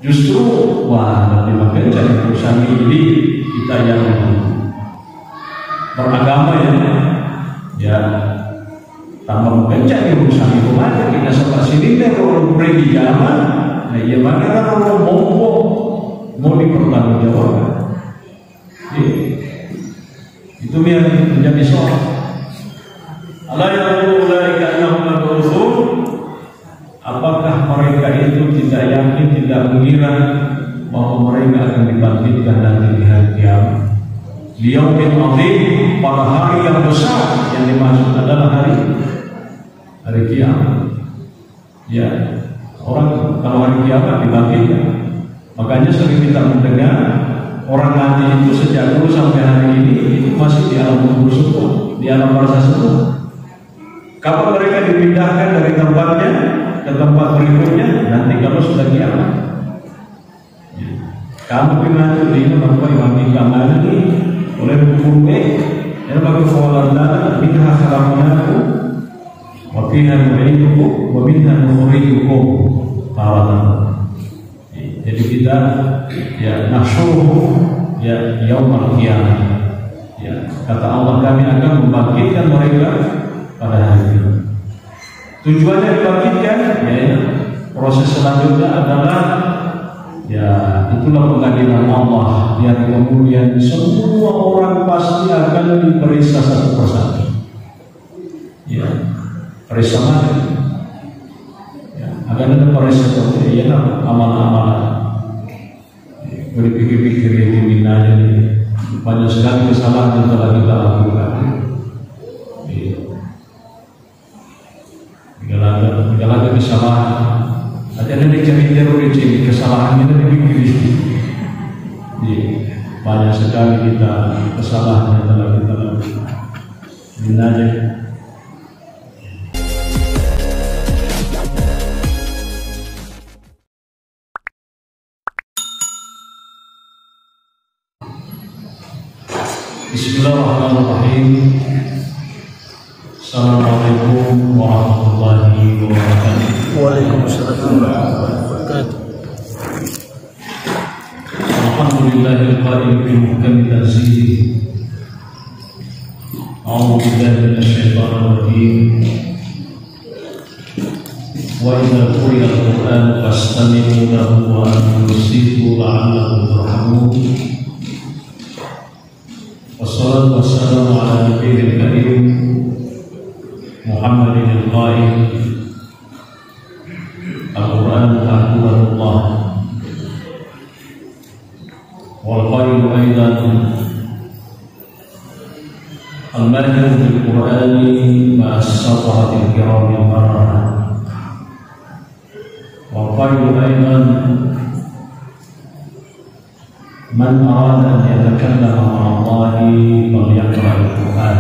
Justru lebih menggencar urusan ini kita yang beragama ya tambah menggencar urusan itu aja kita seperti ini kalau pergi zaman, nah ya mana kalau mau dipertanggungjawabkan, itu yang menjadi soal. Allah yang ulaika annahum mab'utsun. Apakah mereka itu tidak yakin, tidak mengira bahwa mereka akan dibangkitkan nanti di hari kiamat? Liyaumin 'adzim, pada hari yang besar, yang dimaksud adalah hari kiamat. Ya, orang kalau hari kiamat dibangkitkan. Makanya sering kita mendengar orang mati itu sejak dulu sampai hari ini itu masih di alam kubur semua, di alam barzakh semua. Kapan mereka dipindahkan dari tempatnya ke tempat berikutnya? Nanti kalau sudah kiamat. Kamu pindah di tempat yang kamar ini oleh hukum yang bagi kawalan dana minha khalaqnakum wa fiha nu'idukum wa minha nukhrijukum taratan. Jadi kita ya nahsyuruhum ya yaumul qiyamah. Ya, kata Allah kami akan membangkitkan mereka pada hari itu. Tujuannya dibangkitkan, ya proses selanjutnya adalah ya itulah pengadilan Allah yang kemudian semua orang pasti akan diperiksa satu persatu. Ya, periksa mati. Ya, akan ada periksa seperti amal-amalan. Berpikir-pikir yang diminanya banyak sekali kesalahan yang telah kita lakukan. Segala kesalahan, ada cari teori di kesalahan itu dipikir. Banyak sekali kita kesalahan yang telah kita lakukan. Minanya. Bismillahirrahmanirrahim. Assalamualaikum warahmatullahi wabarakatuh. Waalaikumsalam warahmatullahi wabarakatuh. Alhamdulillahil qa'il bi muhkami tanzilih. A'udzu billahi minasy syaithanir rajim. Wa idza quri'a al-Qur'an fastami'u lahu wa ansitu la'allakum turhamun. Wassalatu wassalamu ala nabiyil karim Muhammadin al-Qail Al-Quran Al-Quranullah Wal-Qail Aidan Al-Mahir Bil-Qurani Ma'as-Sataratil Kiramil Barara Wal-Qail Aidan Man arada an yatakallama ma'allahi falyaqra al-Quran.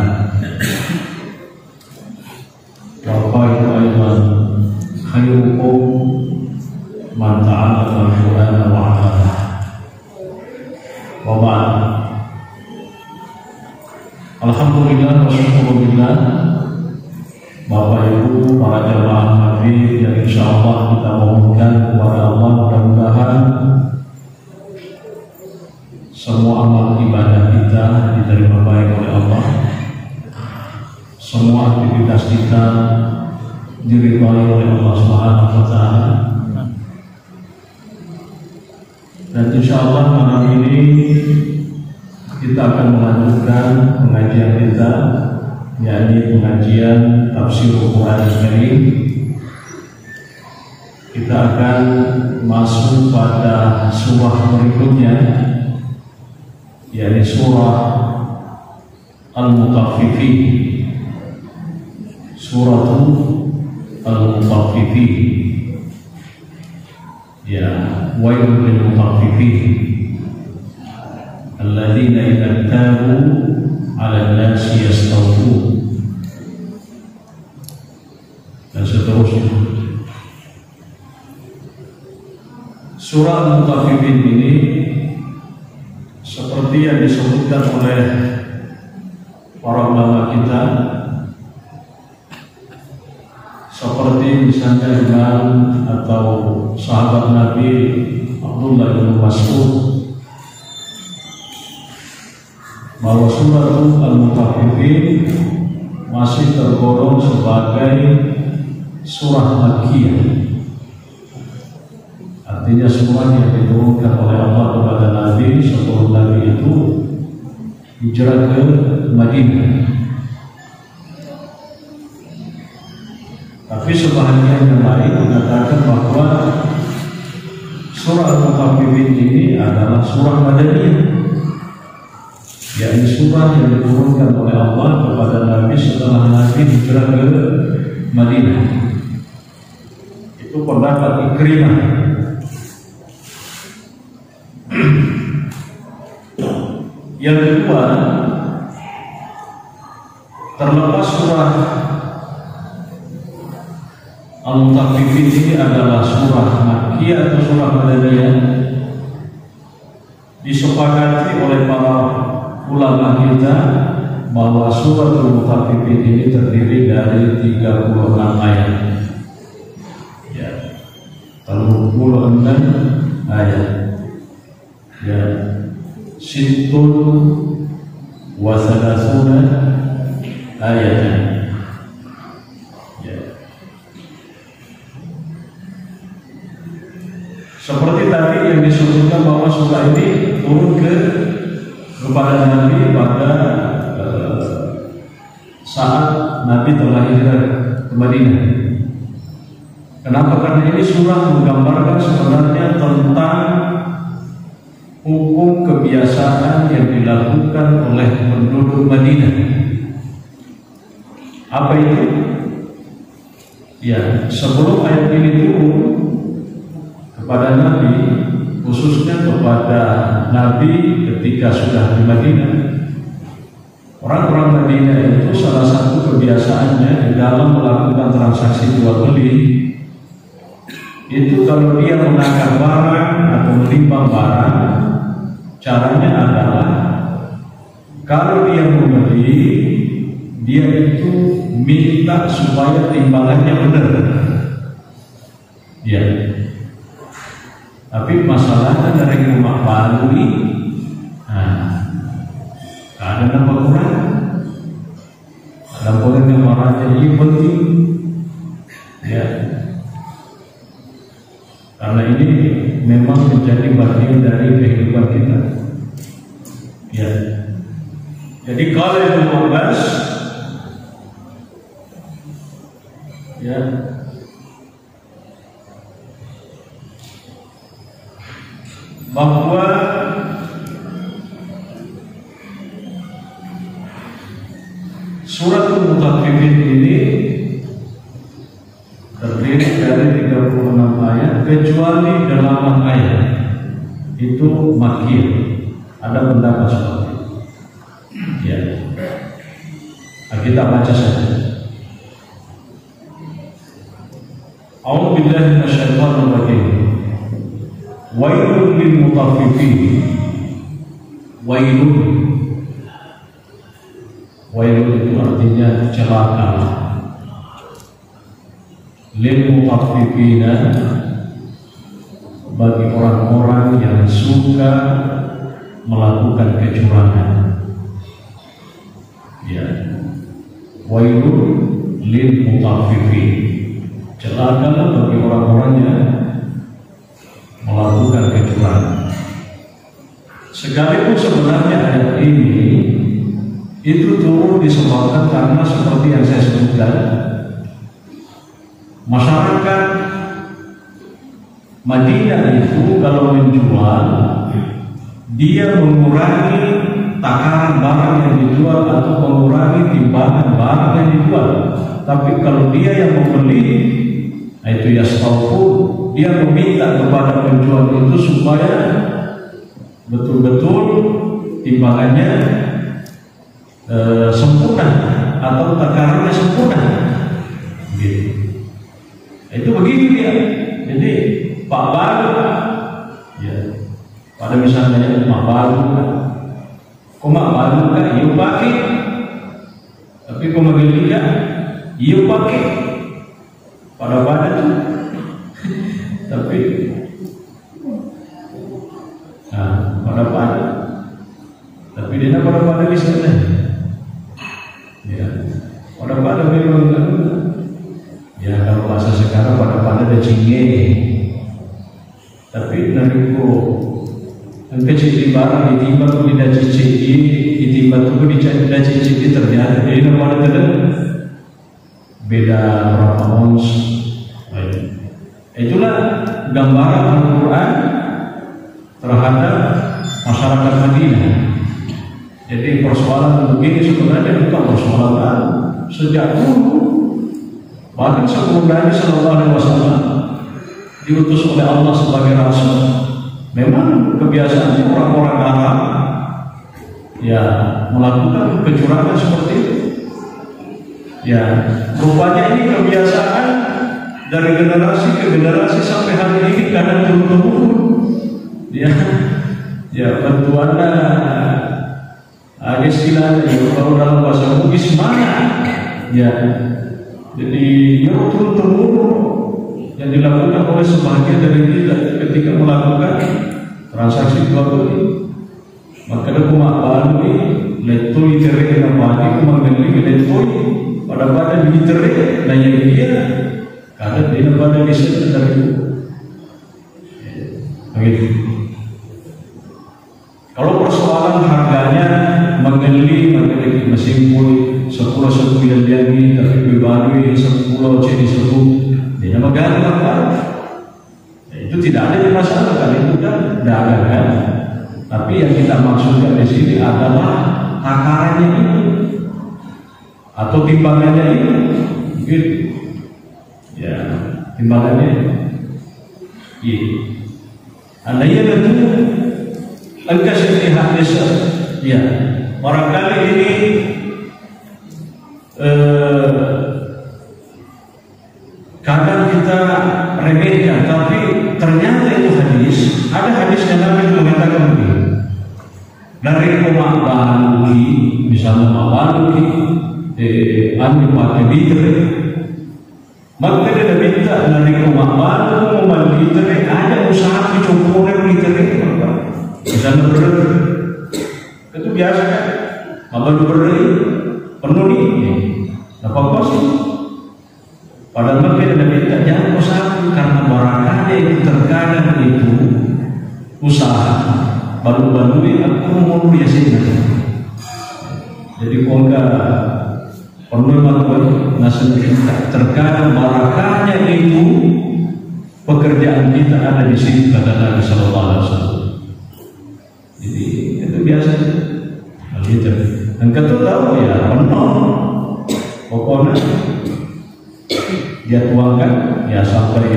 Wa qala aydan khairukum man ta'allama al-Quran wa 'allamahu. Wa ba'd. Alhamdulillah wa syukurillah. Bapak Ibu para jamaah maghrib yang insyaallah kita mohonkan kepada Allah mudah-mudahan semua amal ibadah kita diterima baik oleh Allah. Semua aktivitas kita diridhai oleh Allah Subhanahu wa taala. Dan insyaallah malam ini kita akan melanjutkan pengajian kita, yakni pengajian tafsir Al-Quran Karim. Kita akan masuk pada surah berikutnya, yakni surah Al-Mutaffifin. Surah Al-Mutaffifin. Ya, wailul lil mutaffifin alladzina idza tabu 'ala an-nasi yastawfun. Dan seterusnya. Surah Al-Mutaffifin ini seperti yang disebutkan oleh para ulama kita, seperti seperti misalnya Imam atau sahabat Nabi Abdullah bin Mas'ud bahwa surah Al-Mutaffifin masih tergolong sebagai surah Makkiyah. Artinya surah yang diturunkan oleh Allah kepada Nabi sebelum Nabi itu hijrah ke Madinah. Tapi sebahagian yang lain mengatakan bahwa surah Al-Mutaffifin ini adalah surah Madaniyah, yakni surah yang diturunkan oleh Allah kepada Nabi setelah Nabi hijrah ke Madinah. Itu pendapat Ikrimah. Yang kedua, terlepas surah Al-Mutaffifin ini adalah surah Makkiyah atau surah Madaniyah, disepakati oleh para ulama kita bahwa surah Al-Mutaffifin ini terdiri dari 36 ayat. Ya, 36 ayat. Ya, Sittun wa salasuna ayatan. Ya. Seperti tadi yang disebutkan bahwa surah ini turun kepada Nabi pada saat Nabi telah hijrah ke Madinah. Kenapa? Karena ini surah menggambarkan sebenarnya tentang hukum kebiasaan yang dilakukan oleh penduduk Madinah. Apa itu? Ya, sebelum ayat ini turun kepada Nabi, khususnya kepada Nabi ketika sudah di Madinah, orang-orang Madinah itu salah satu kebiasaannya di dalam melakukan transaksi jual beli itu kalau dia menakar barang atau menimbang barang, caranya adalah kalau dia membeli, dia itu minta supaya timbangannya benar. Ya. Tapi masalahnya dari rumah baru ini, ada nama kurang, ada poin yang marahnya ini penting. Ya. Karena ini memang menjadi bagian dari kehidupan kita. Ya. Jadi kalau yang Abbas, ya, bahwa surat Al-Mutaffifin ini terdiri dari 36 ayat kecuali 8 ayat itu Makkiyah. Ada pendapat seperti itu. Ya. Nah, kita baca saja. A'udzu billahi minasyaitonir rajim. Wailul lil mutaffifin. Wailun. Wailun itu artinya celaka. Lil mutaffifina, bagi orang-orang yang suka melakukan kecurangan. Ya. Wailun lil mutaffifin. Celakalah bagi orang-orang yang melakukan kecurangan. Sekalipun sebenarnya ayat ini itu turun disebabkan karena seperti yang saya sebutkan, masyarakat Madinah itu kalau menjual, dia mengurangi takaran barang yang dijual atau mengurangi timbangan barang yang dijual. Tapi kalau dia yang membeli, itu ya setahu dia meminta kepada penjual itu supaya betul-betul timbangannya sempurna atau takarannya sempurna. Gitu. Itu begini dia. Jadi Pak Baru, ya, pada misalnya Mak Baru, kok Mak Baru kan, iya pakai, tapi kok Magilika, iya pakai. pada tuh. Tapi pada tapi dia pada di sana. Ya, pada memang ya kalau bahasa sekarang pada ada cingge. Tapi nariku angka cici barang ditimba tu tidak cici ditimba tu tidak cici ternyata dia pada tidak beda berapa ons. Itulah gambaran Al-Quran terhadap masyarakat Madinah. Jadi persoalan begini sebenarnya bukan persoalan baru. Sejak dulu, bahkan sebelum Nabi Sallallahu Alaihi Wasallam diutus oleh Allah sebagai Rasul, memang kebiasaannya orang-orang Arab ya melakukan kecurangan seperti itu. Ya, rupanya ini kebiasaan dari generasi ke generasi sampai hari ini kadang turun-temurun. Ya bantuannya ada istilahnya kalau dalam bahasa Bugis mana? Ya, jadi turun-temurun yang dilakukan oleh sebagian dari kita ketika melakukan transaksi jual beli. Maka ada kumakan ini letoi terik yang pagi mengenai letoi pada diterik dan yang dia karena dia pada bisa dari begitu. Kalau persoalan harganya mengenai mesin pun 10 yang jadi tapi baru 10 jadi 10 dia megah apa? Itu tidak ada masalah kan itu kan dagangan. Tapi yang kita maksudkan di sini adalah takarannya itu atau timbangannya itu, gitu. Ya, timbangannya. Iya. Andainya tentu angka seperti hadis, ya. Barangkali ini kadang kita remehkan, tapi ternyata itu hadis. Ada hadis yang Nabi mengatakan begini. Dari Baluki, misalnya Baluki, anu pakai liter, maka dia minta dari Baluki mau liter, ada usaha dicukurin liter, misalnya berat, itu biasa kan? Kalau berat penuh nih, apa sih? Padahal mereka tidak minta jangan usaha karena barakahnya itu terkadang itu usaha. Baru-baru ini aku mau biasa. Jadi kalau perlu melakukan nasihat kita terkadang barakahnya itu pekerjaan kita ada di sini kata Nabi Sallallahu Alaihi Wasallam. Jadi itu biasa. Gitu. Dan kita tahu ya penuh. Pokoknya dia tuangkan ya sampai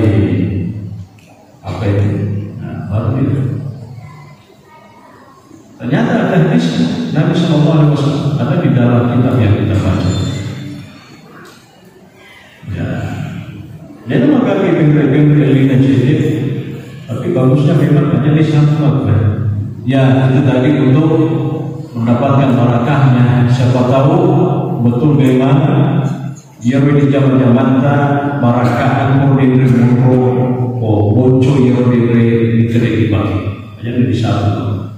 apa itu? Nah, baru itu. Ternyata ada hadis Nabi Sallallahu Alaihi Wasallam ada di dalam kitab yang kita baca. Ya, jadi maka bengkel ini jadi, tapi bagusnya memang hanya di satu kan. Ya itu tadi untuk mendapatkan barakahnya. Siapa tahu betul bagaimana dia di zaman barakah aku di bocor yang di kerja bagi. Hanya di satu.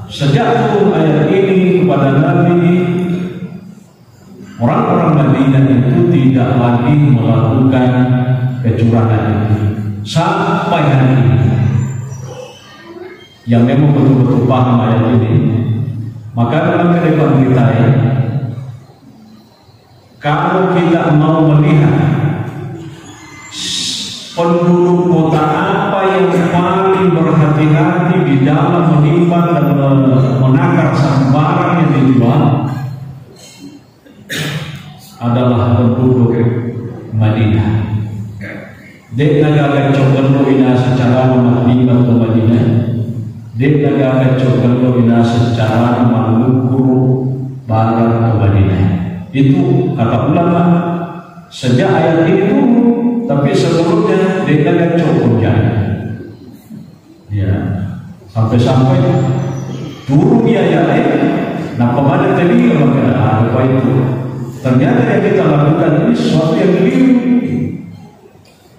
Sejak ayat ini kepada Nabi, orang-orang Madinah itu tidak lagi melakukan kecurangan itu sampai hari ini. Yang memang betul-betul paham ayat ini, maka dalam kehidupan kita ya, kalau kita mau melihat penduduk kota apa yang paling berhati-hati di dalam menimbang dan menakar barang yang dijual adalah penduduk Madinah. Dek negara coba ina secara menimbang ke Madinah. Dek negara coba ina secara mengukur barang ke Madinah. Itu kata ulama sejak ayat itu. Tapi sebelumnya dia kan cukup ya, sampai-sampai turun biaya lain. Nah kemana tadi apa itu? ternyata yang kita lakukan ini sesuatu yang keliru.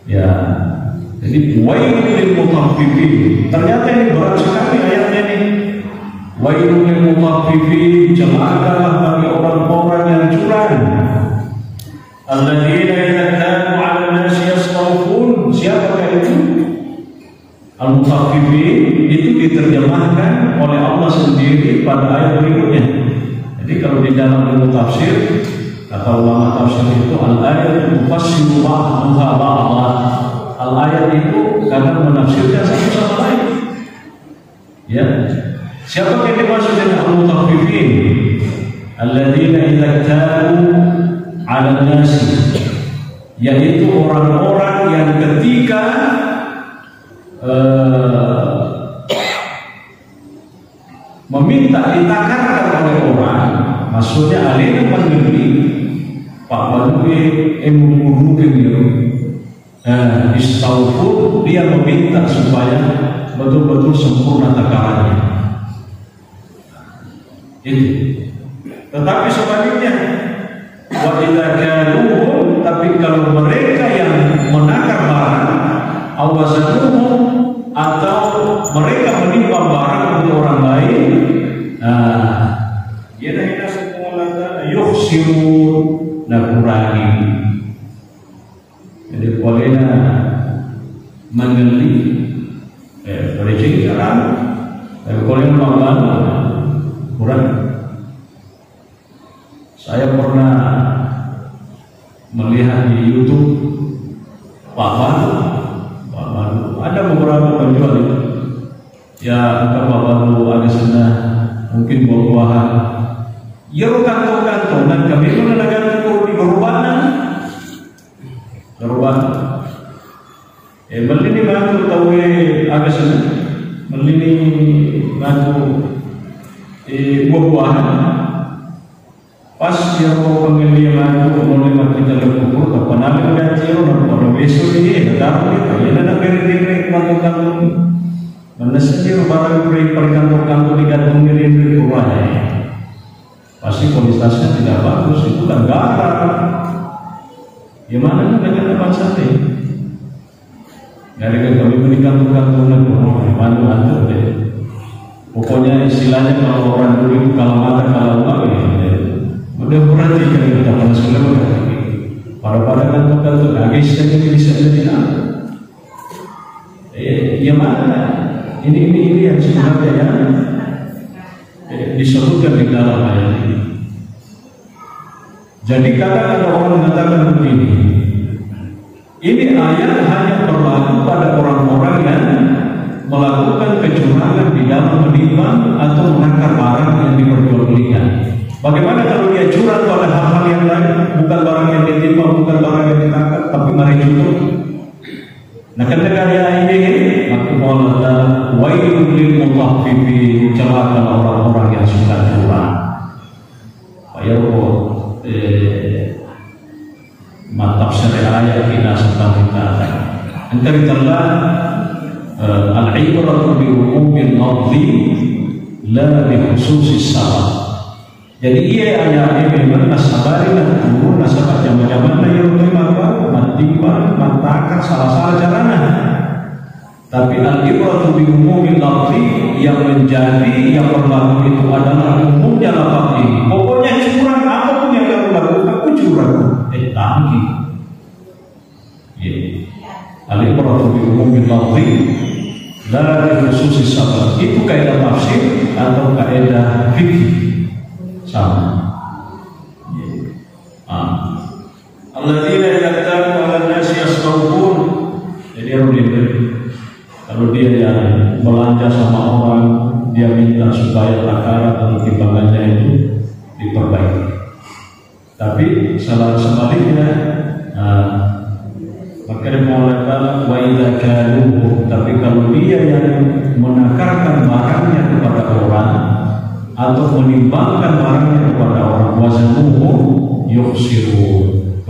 Ya, jadi wailul lil mutaffifin. Ternyata ini berat sekali ayatnya ini. Wailul lil mutaffifin, celakalah bagi orang-orang yang curang. Alladzina idza kanu 'ala an-nasi yastawfun. Siapakah itu? Al-mutaffifin itu diterjemahkan oleh Allah sendiri pada ayat berikutnya. Jadi kalau di dalam ilmu tafsir kata ulama tafsir itu al-ayat tufassiru ba'daha ba'dha. Al-ayat itu kadang menafsirkan satu sama lain. Ya. Siapa yang dimaksud dengan al-mutaffifin? Alladzina idza kanu 'ala an-nasi, yaitu orang-orang yang ketika meminta ditakarkan oleh orang, maksudnya alih mengerti Pak Badui mungkin istaufur, dia meminta supaya betul-betul sempurna takarannya. Itu. Tetapi sebaliknya, wa idza kaluhum, tapi kalau mereka yang menakar barang, awazanuhum, atau mereka menimbang barang untuk orang lain, yadahina sekumulata yukhsirun, kurangi. Jadi bolehnya mengerti boleh cengkeran, boleh membangun kurang. Saya pernah melihat di YouTube Pak Manu, ada beberapa penjual itu. Ya, Pak Manu ada sana mungkin buah-buahan. Ya, kantong-kantongan kami menandakan di berubahnya. Berubah. Beli ni Manu tahu ada sana. Beli ni Manu buah-buahan. Pas dia mau pengeliman itu mulai makin terkumpul ke penampilan dan cium dan besok ini datang kita ya nak beri kantor-kantor mana sih barang beri kantor-kantor digantung di rumahnya pasti kualitasnya tidak bagus, itu kan garam. Gimana dengan tempat sate? Dari kami beri kantor-kantor mana deh. Pokoknya istilahnya kalau orang dulu kalau mata kalau udah perhatikan kita pada sekolah pada kantor-kantor lagi saja bisa jadi yang mana ini yang sebenarnya yang disebutkan di dalam ayat ini. Jadi kadang ada orang mengatakan begini, ini ayat hanya berlaku pada orang-orang yang melakukan kecurangan di dalam menimbang atau menakar barang yang diperjualbelikan. Bagaimana kalau dia curang pada hal-hal yang lain, bukan barang yang ditimbang, bukan barang yang ditakar, tapi mari jujur. Nah, ketika dia ini, maka Allah wailul lil mutaffifin, celaka orang-orang yang suka curang. Ayat mantap syariat ayat kita tentang kita. Antara Allah al-ibratu bi umumil lafzi la bi khususis sabab. Jadi ia ayat ini memang nasabarin turun nasabah zaman-zaman yang lima matiban mantakan salah-salah caranya. Tapi al-ibratu bi umumil lafzi, yang menjadi yang berlaku itu adalah umumnya lafaz ini. Pokoknya curang apapun yang kamu lakukan, aku curang. Tangki. Al-ibratu bi umumil lafzi la bi khususis sabab. Itu kaidah tafsir atau kaidah fikih. Sama. Alladzina yaktaqu 'ala an-nasi yastawfun. Jadi kalau dia yang belanja sama orang, dia minta supaya takaran atau timbangannya itu diperbaiki. Tapi sebaliknya, maka dia mengatakan wa idza kaluhu, tapi kalau dia yang menakarkan barangnya kepada orang atau menimbangkan barangnya kepada orang, wazanuhu yukhsirun,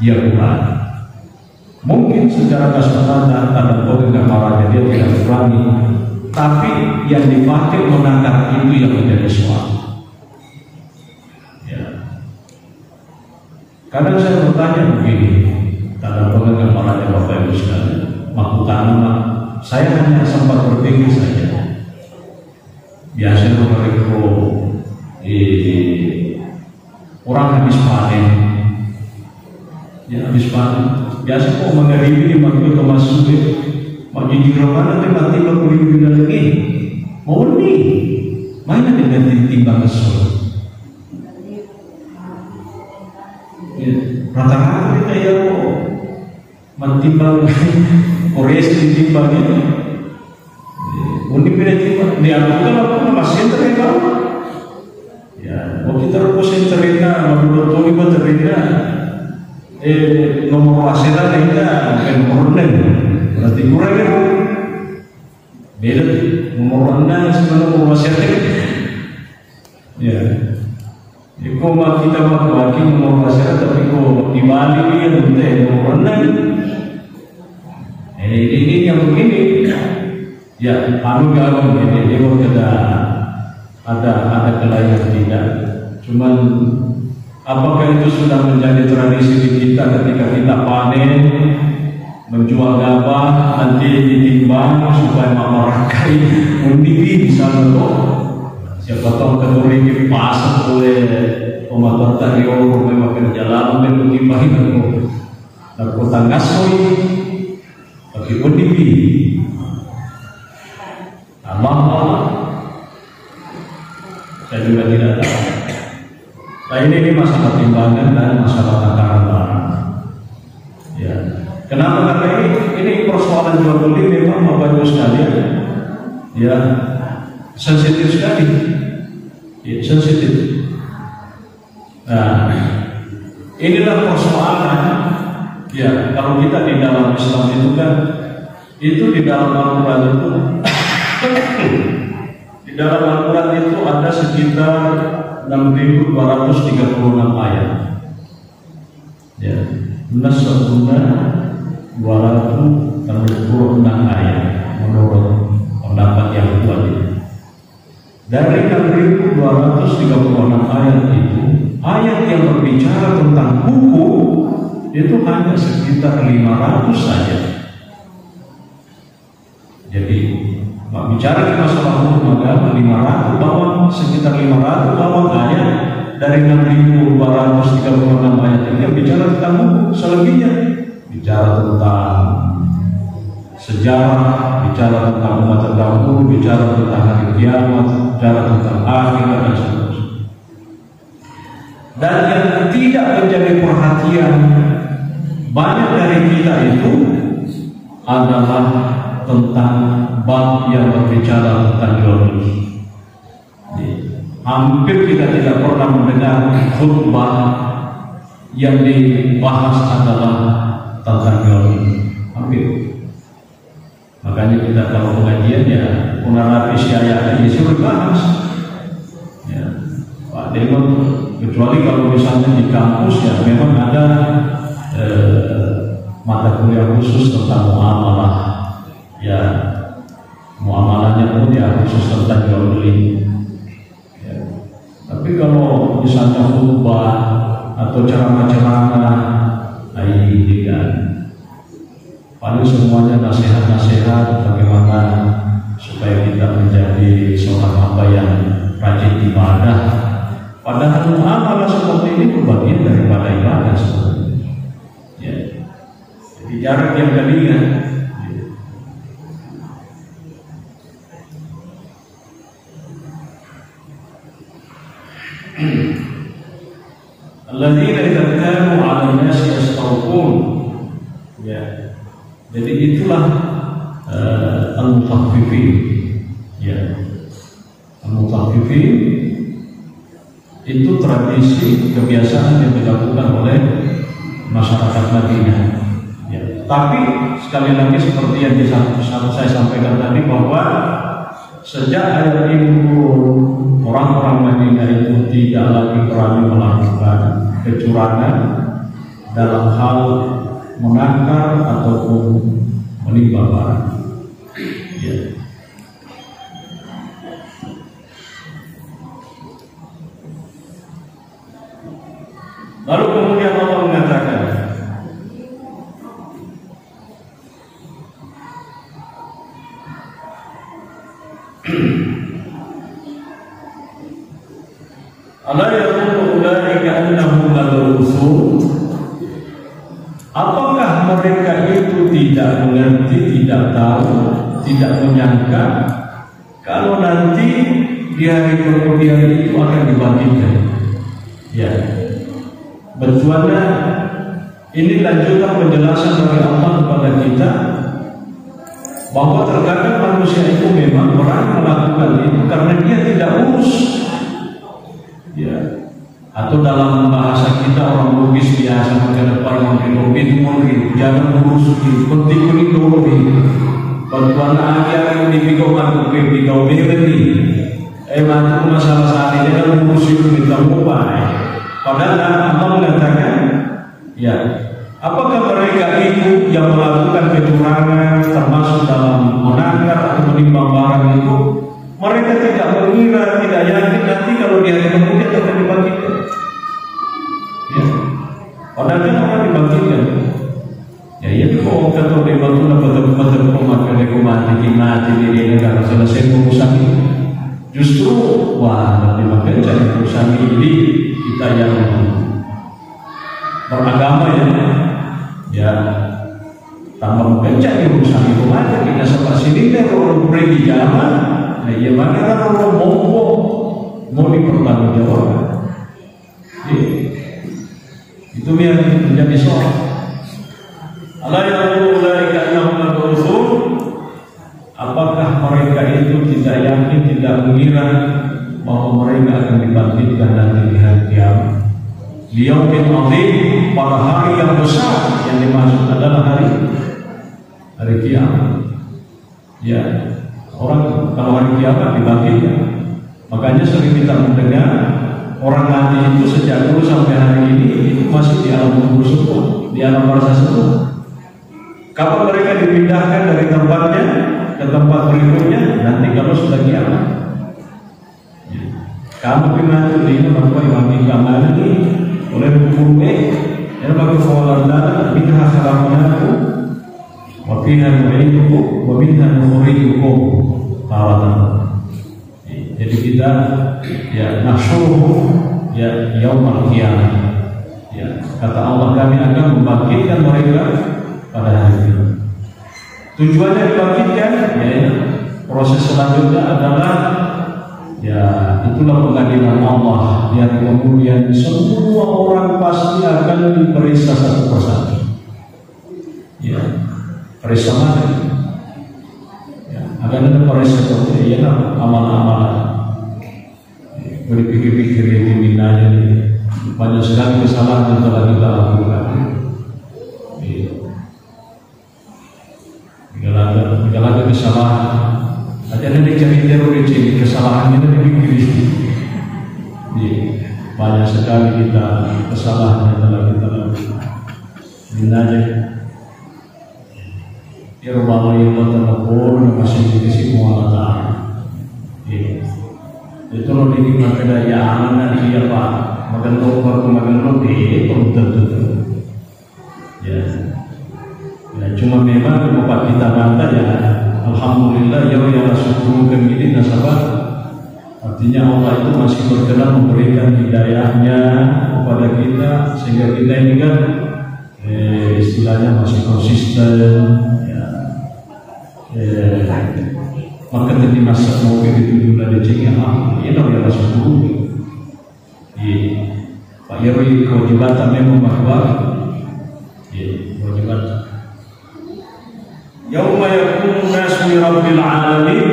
dia kurang. Mungkin secara kasarnya tanda kutip gambarannya dia tidak kurangi, tapi yang dipakai menakar itu yang menjadi suatu. Ya. Kadang saya bertanya begini, karena pengen marahnya Bapak Ibu sekalian, makhluk saya hanya sempat berpikir saja. Biasanya kalau orang habis panen, ya habis panen, biasa kok menghadapi di waktu itu masuk, mau jadi mana nanti berkulit lagi, mau nih, mana dengan timbang kesel. Rata-rata kita ya mentimbang Korea ditimbangnya unik beda timbang di aku masih terima ya mau kita rupusin terima mau bertemu buat terima nomor waseda kita nomor 6 berarti kurang ya beda nomor 6 sama nomor waseda ya. Iko kita lagi nomor masyarakat tapi kok di Bali dia nanti nomor 6. Ini yang begini. Ya, anu ini ada kelayakan tidak. Cuman apakah itu sudah menjadi tradisi di kita ketika kita panen menjual gabah nanti ditimbang supaya memarakai undi di sana tuh. Siapa tahu keduri dipasang oleh pemotong tadi orang memang jalan dan mengimpahin aku tangasoi tapi pun dibi Allah saya juga tidak tahu. Nah ini masalah timbangan dan masalah takaran barang. Ya, kenapa? Karena ini persoalan jual beli memang Bapak Ibu sekalian, ya sensitif sekali, ya, sensitif. Nah, inilah persoalan. Ya, kalau kita di dalam Islam itu kan, itu di dalam Al-Quran itu, di dalam Al-Quran itu ada sekitar 6.236 ayat. Ya, nasabuna 236 ayat menurut pendapat yang kuat itu. Dari 6.236 ayat itu, ayat yang berbicara tentang hukum itu hanya sekitar 500 saja. Jadi, bicara di masalah hukum agama 500 bawah, sekitar 500 bawah ayat dari 6.236 ayat ini yang bicara tentang hukum. Selebihnya bicara tentang sejarah, bicara tentang umat terdahulu, bicara tentang hari kiamat, bicara tentang akhirat dan seterusnya. Dan yang tidak menjadi perhatian banyak dari kita itu adalah tentang bab yang berbicara tentang jual beli. Hampir kita tidak pernah mendengar khutbah yang dibahas adalah tentang jual beli. Hampir. Makanya kita kalau pengajian ya punarapisi ayat disuruh bahas. Ya, Pak Demon, kecuali kalau misalnya di kampus ya memang ada mata kuliah khusus tentang muamalah. Ya, muamalahnya pun ya khusus tentang jual beli. Ya. Tapi kalau misalnya khutbah atau ceramah-ceramah, ini tidak. Paling semuanya nasihat-nasihat bagaimana supaya kita menjadi seorang hamba yang rajin ibadah. Padahal muamalah seperti ini bagian daripada ibadah sebenarnya. Ya. Jadi jarak yang ketiga. Alladzina idza kanu 'ala an-nasi yastawfun. Ya. Jadi itulah al-mutaffifin. Ya. Al-mutaffifin itu tradisi kebiasaan yang dilakukan oleh masyarakat Madinah. Ya. Tapi sekali lagi seperti yang saya sampaikan tadi bahwa sejak ayat ini orang-orang Madinah itu tidak lagi berani melakukan kecurangan dalam hal menangkap ataupun menimba barang. Ya. Lalu kemudian Allah Ala yaqulu ulaika annahum mab'utsun. Apakah mereka itu tidak mengerti, tidak tahu, tidak menyangka kalau nanti di hari kemudian itu akan dibangkitkan? Ya, berjuana ini lanjutan penjelasan dari Allah kepada kita bahwa terkadang manusia itu memang orang melakukan itu karena dia tidak urus. Ya, atau dalam bahasa kita orang logis biasa ke depan mungkin jangan urus itu penting itu bantuan akhir ini bigau aku bigau beri matu masalah saat ini kan urus itu kita lupa. Padahal Allah mengatakan, ya, apakah mereka itu yang melakukan kecurangan termasuk dalam menangkap atau menimbang barang itu, mereka tidak mengira, tidak yakin nanti kalau di hari kemudian akan dibangkitkan. Ya, padahal kan akan dibangkitkan. Ya, itu kok kata dewa itu betul-betul memakai rekomendasi mati di negara selesai urusan ini. Justru wah nanti makin cari urusan ini kita yang beragama ya tambah mencari urusan itu aja kita seperti ini kalau pergi zaman, nah ya mana kalau mau dipertanggungjawabkan, itu yang menjadi soal. Ala yaqulu ulaika annahum mab'utsun. Apakah mereka itu tidak yakin, tidak mengira bahwa mereka akan dibangkitkan nanti di hari kiamat? Liyaumin 'adzim, pada hari yang besar, yang dimaksud adalah hari kiamat. Ya, orang kalau hari kiamat dibangkitkan. Makanya sering kita mendengar orang mati itu sejak dulu sampai hari ini itu masih di alam kubur semua, di alam barzah semua. Kapan mereka dipindahkan dari tempatnya ke tempat berikutnya? Nanti kalau sudah kiamat. Kamu pinatu di tempat yang kamar ini oleh hukum yang bagi Allah minha khalaqnakum wa fiha nu'idukum wa minha nukhrijukum taratan. Jadi kita ya nahsyuruhum ya yaumul qiyamah. Ya, kata Allah kami akan membangkitkan mereka pada hari itu. Tujuannya dibangkitkan, ya, proses selanjutnya adalah ya itulah pengadilan Allah. Yang kemudian semua orang pasti akan diperiksa satu persatu. Ya, periksa mana? Ya, akan ada periksa seperti ya amal-amalan. Berpikir-pikir itu minanya banyak sekali kesalahan yang telah kita lakukan. Segala kesalahan, ada yang cari teroris kesalahan itu dipikir. Banyak sekali kita kesalahan yang telah kita lakukan. Minanya, ya Allah yang terlebur masih dikasih mualata. Itu lo dinikmat kedaya aman dia pak, makan roti tentu. Ya. Ya, cuma memang tempat kita bantah ya alhamdulillah ya syukur kemiri nasabah. Artinya Allah itu masih berkenan memberikan hidayahnya kepada kita sehingga kita ini kan istilahnya masih konsisten ya. Maka tadi masa mobil itu juga dicengin ini namanya syukur. Pak Yarwi kewajiban memang bahwa kewajiban Yauma yakunu nasu li rabbil alamin.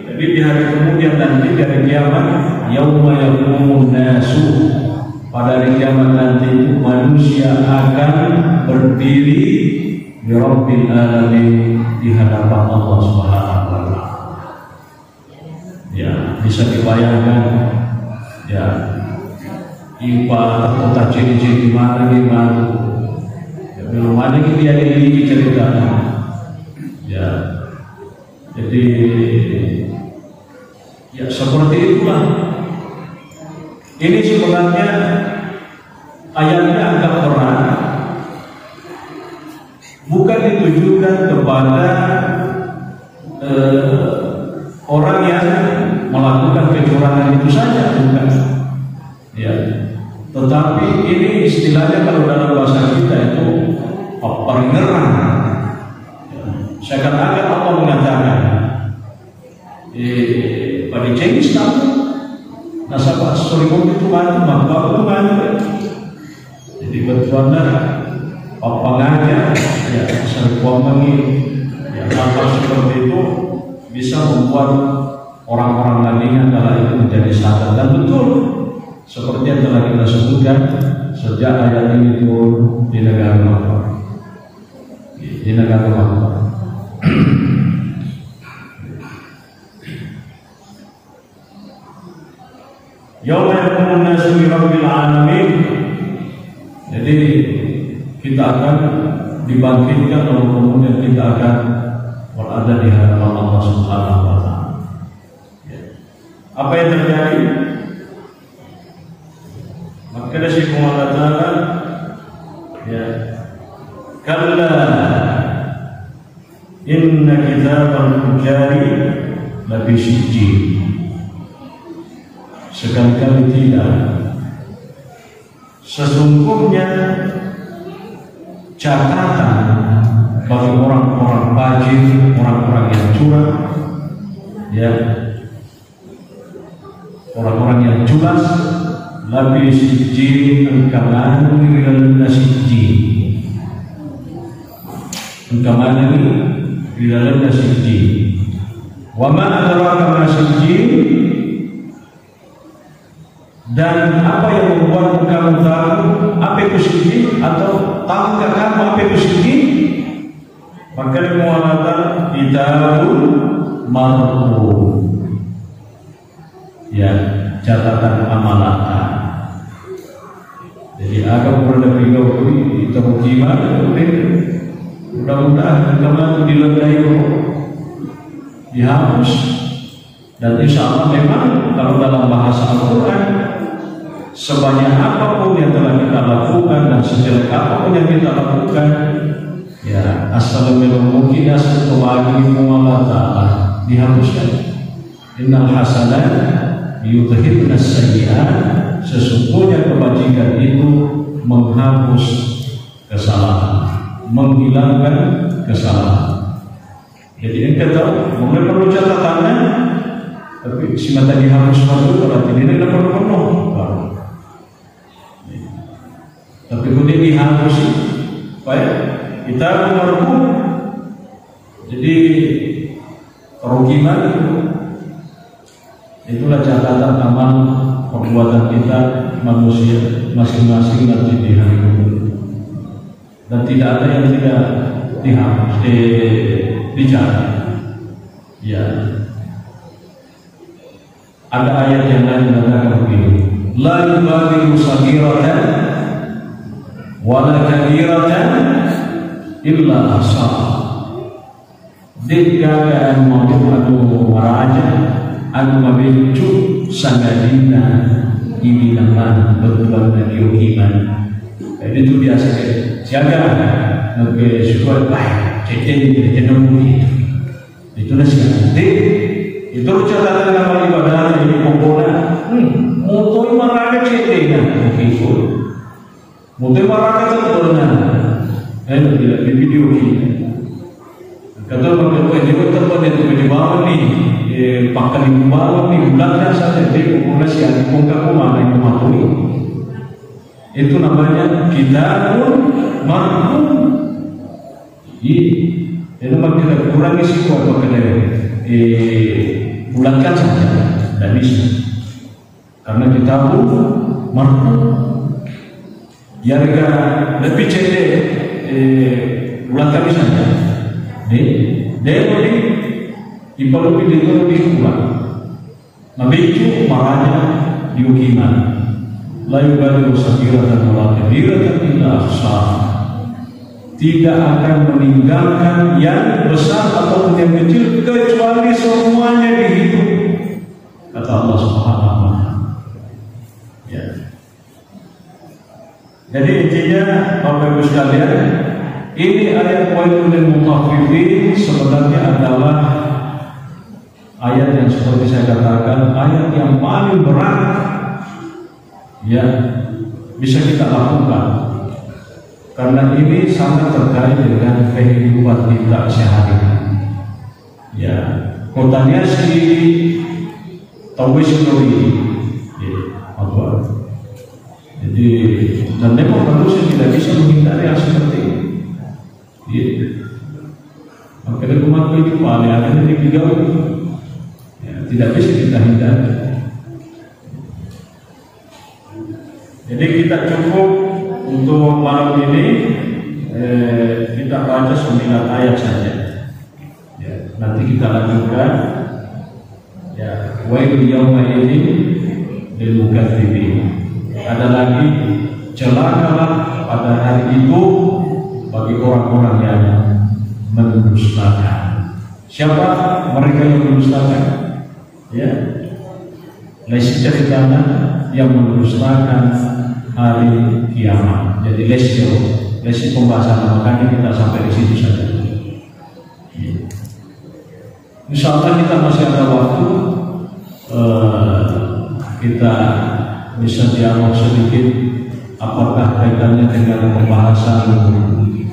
Jadi di hari kemudian nanti dari kiamat, yauma yakunu nasu, pada hari kiamat nanti itu manusia akan berdiri di rabbil alamin di hadapan Allah Subhanahu wa taala. Ya, bisa dibayangkan ya ibadah kota ciri-ciri mana ya, belum ada dia ini ceritanya. Ya, jadi ya seperti itulah. Ini sebenarnya ayatnya agak berat, bukan ditujukan kepada orang yang melakukan kecurangan itu saja, bukan. Ya. Tetapi ini istilahnya kalau dalam bahasa kita itu peringeran. Seakan-akan Allah mengatakan, pada jenis kamu nasabah soribun itu mati, maka itu mati. Jadi betuannya apa ngajar, ya serbuan ini, ya hal seperti itu bisa membuat orang-orang lainnya adalah itu menjadi sadar. Dan betul seperti yang telah kita sebutkan sejak ayat ini turun di negara Makkah, di negara Makkah. Yauma yaqumun nasu li rabbil alamin. Jadi kita akan dibangkitkan, lalu kemudian kita akan berada di hadapan Allah Subhanahu wa taala. Apa yang terjadi? Maka dari situ mengatakan, ya, kalla inna kitabal fujari lafi sijjin. Sekali-kali tidak. Sesungguhnya catatan bagi orang-orang fajir, orang-orang yang curang, ya, orang-orang yang culas, lafi sijjin, engkaman di sijjin, engkaman di dalam sijjin. Wa ma adraka ma sijjin. Dan apa yang membuat kamu tahu apa itu sijjin, atau tahukah kamu apa itu sijjin? Maka dia mengatakan kitabun marqum, ya, catatan amalan. Jadi agak berlebih itu gimana? Mudah-mudahan kamu diledai, dihapus. Dan insya Allah memang kalau dalam bahasa Al-Quran, sebanyak apapun yang telah kita lakukan dan sejelek apapun yang kita lakukan, ya, assalamualaikum mungkin asalamualaikum Allah Ta'ala dihapuskan. Innal hasanat yudhibna sayyi'at. Sesungguhnya kebajikan itu menghapus kesalahan, menghilangkan kesalahan. Jadi engkau tahu, mungkin perlu catatannya, tapi si mata dihapus masuk berarti ini tidak perlu penuh. Tapi kemudian dihapus, baik kita mengerti. Jadi kerugian itulah catatan amal perbuatan kita manusia masing-masing nanti di hari kemudian. Dan tidak ada yang tidak dihapus, dicatat. Ya. Ada ayat yang lain mengatakan begini, la yubadiru saghiratan wala kabiratan illa ahsaha. Dikka an mawdu'u maraja an mabicu sangadina ini nama bertuan dan yogiman. Jadi itu biasa siaga nabi syukur baik cecen jeneng itu nasi. Itu catatan amal ibadah ini pokoknya motor maraga cetena begitu. Motor maraga tentunya tidak di video ini. Kata mereka itu tempat itu di bawah ni, pakai di bawah ni bulannya saja di pokoknya si adik pongkak mana itu maturi. Itu namanya kitabun marqum. Itu maka kita kurangi siku atau kena bulatkan saja, tidak bisa. Karena kitabun marqum. Yarga lebih cedek bulatkan saja. Dia boleh diperlukan itu lebih kurang. Nabiku marahnya diukiman. Layu badu saghiratan wala kabiratan illa ahsaha. Tidak akan meninggalkan yang besar ataupun yang kecil kecuali semuanya dihitung. Kata Allah Subhanahu wa taala. Ya. Jadi intinya Bapak Ibu sekalian, ini ayat wailul lil mutaffifin sebenarnya adalah ayat yang seperti saya katakan ayat yang paling berat ya bisa kita lakukan, karena ini sangat terkait dengan kehidupan kita sehari-hari. Ya, kotanya si Tawis-Nuri, ya, apa? Jadi, dan memang manusia tidak bisa menghindari hal seperti ini. Ya. Makanya umat itu paling akhirnya digaul, ya, tidak bisa kita hindari. Jadi kita cukup untuk malam ini kita baca 9 ayat saja. Ya, nanti kita lanjutkan. Ya, wailul yauma idzin lil mukadzibin. Ada lagi celakalah pada hari itu bagi orang-orang yang mendustakan. Siapa mereka yang mendustakan? Ya, lesnya ceritanya yang mendustakan hari kiamat. Jadi lesnya pembahasan, makanya kita sampai di situ saja. Ya. Insya Allah kita masih ada waktu, kita bisa dialog sedikit apakah kaitannya dengan pembahasan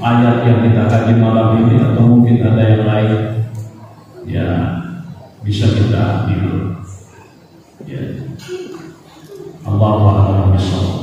ayat yang kita kaji malam ini, atau mungkin ada yang lain ya bisa kita ambil. Ya. Allahu a'lam bishawab.